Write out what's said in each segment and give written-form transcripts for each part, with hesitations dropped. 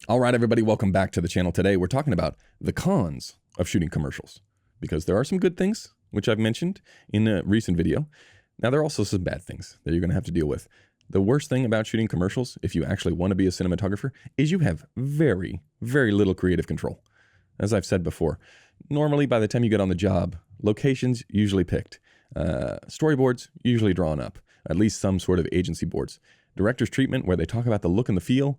All right, everybody, welcome back to the channel. Today, we're talking about the cons of shooting commercials, because there are some good things, which I've mentioned in a recent video. Now, there are also some bad things that you're going to have to deal with. The worst thing about shooting commercials, if you actually want to be a cinematographer, is you have very, very little creative control. As I've said before, normally by the time you get on the job, locations usually picked, storyboards usually drawn up, at least some sort of agency boards. Director's treatment, where they talk about the look and the feel,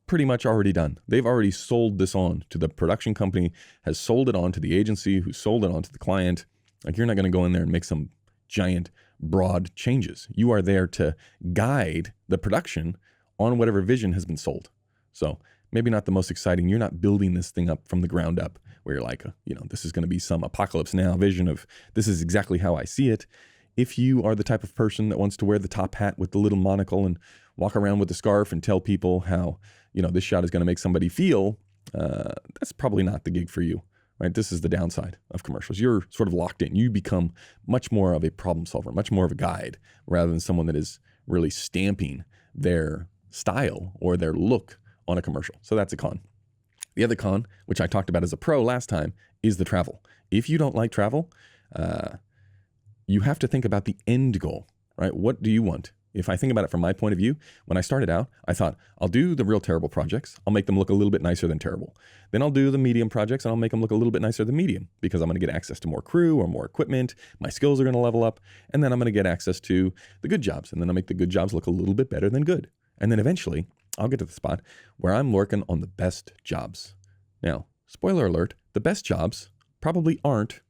pretty much already done. They've already sold this on to the production company, has sold it on to the agency, who sold it on to the client. Like, you're not going to go in there and make some giant, broad changes. You are there to guide the production on whatever vision has been sold. So maybe not the most exciting. You're not building this thing up from the ground up where you're like, this is going to be some apocalypse now vision of this is exactly how I see it. If you are the type of person that wants to wear the top hat with the little monocle and walk around with the scarf and tell people how, this shot is going to make somebody feel, that's probably not the gig for you, right? This is the downside of commercials. You're sort of locked in. You become much more of a problem solver, much more of a guide, rather than someone that is really stamping their style or their look on a commercial. So that's a con. The other con, which I talked about as a pro last time, is the travel. If you don't like travel, you have to think about the end goal, right? What do you want? If I think about it from my point of view, when I started out, I thought, I'll do the real terrible projects. I'll make them look a little bit nicer than terrible. Then I'll do the medium projects and I'll make them look a little bit nicer than medium, because I'm going to get access to more crew or more equipment. My skills are going to level up. And then I'm going to get access to the good jobs. And then I'll make the good jobs look a little bit better than good. And then eventually I'll get to the spot where I'm working on the best jobs. Now, spoiler alert, the best jobs probably aren't,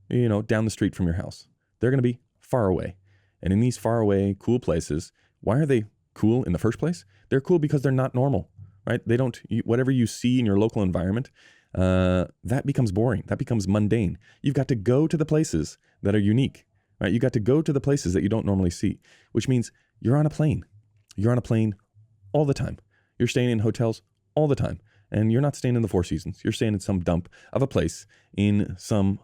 down the street from your house. They're going to be far away. And in these far away, cool places, why are they cool in the first place? They're cool because they're not normal, right? They don't, whatever you see in your local environment, that becomes boring. That becomes mundane. You've got to go to the places that are unique, right? You got to go to the places that you don't normally see, which means you're on a plane. You're on a plane all the time. You're staying in hotels all the time. And you're not staying in the Four Seasons. You're staying in some dump of a place in some,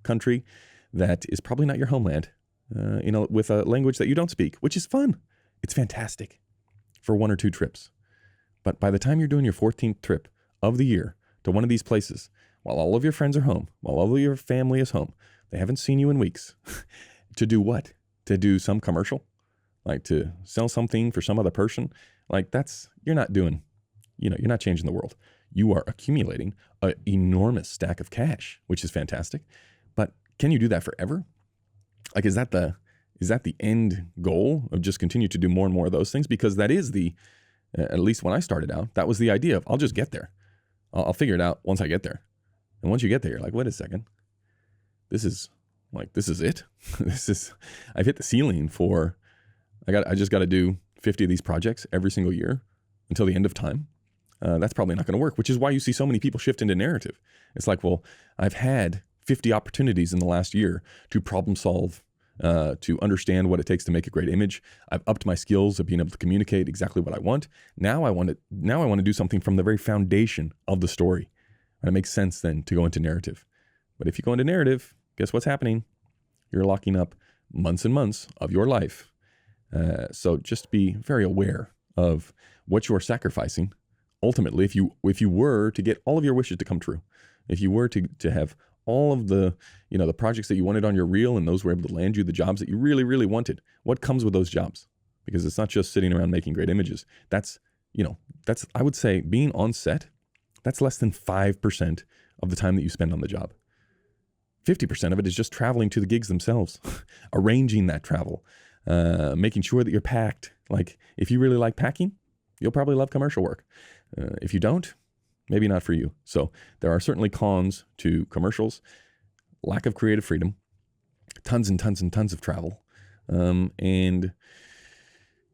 country that is probably not your homeland, with a language that you don't speak, which is fun. It's fantastic for 1 or 2 trips. But by the time you're doing your 14th trip of the year to one of these places, while all of your friends are home, while all of your family is home, they haven't seen you in weeks, to do what? To do some commercial? Like to sell something for some other person? Like you're not doing, you're not changing the world. You are accumulating an enormous stack of cash, which is fantastic. But can you do that forever? Like, is that the end goal of just continue to do more and more of those things? Because that is at least when I started out, that was the idea of, I'll just get there. I'll figure it out once I get there. And once you get there, you're like, wait a second. This is it. I've hit the ceiling for, I just got to do 50 of these projects every single year until the end of time. That's probably not going to work, which is why you see so many people shift into narrative. It's like, well, I've had 50 opportunities in the last year to problem solve, to understand what it takes to make a great image. I've upped my skills of being able to communicate exactly what I want. Now I want to do something from the very foundation of the story. And it makes sense then to go into narrative. But if you go into narrative, guess what's happening? You're locking up months and months of your life. So just be very aware of what you're sacrificing. Ultimately, if you were to get all of your wishes to come true, if you were to have all of the, the projects that you wanted on your reel, and those were able to land you the jobs that you really, really wanted, what comes with those jobs? Because it's not just sitting around making great images. That's, I would say, being on set, that's less than 5% of the time that you spend on the job. 50% of it is just traveling to the gigs themselves, arranging that travel, making sure that you're packed. Like, if you really like packing, you'll probably love commercial work. If you don't, maybe not for you. So there are certainly cons to commercials: lack of creative freedom, tons and tons and tons of travel. And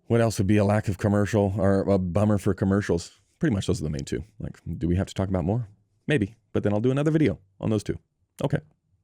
what else would be a lack of commercial, or a bummer for commercials? Pretty much those are the main two. Like, do we have to talk about more? Maybe, but then I'll do another video on those two. Okay.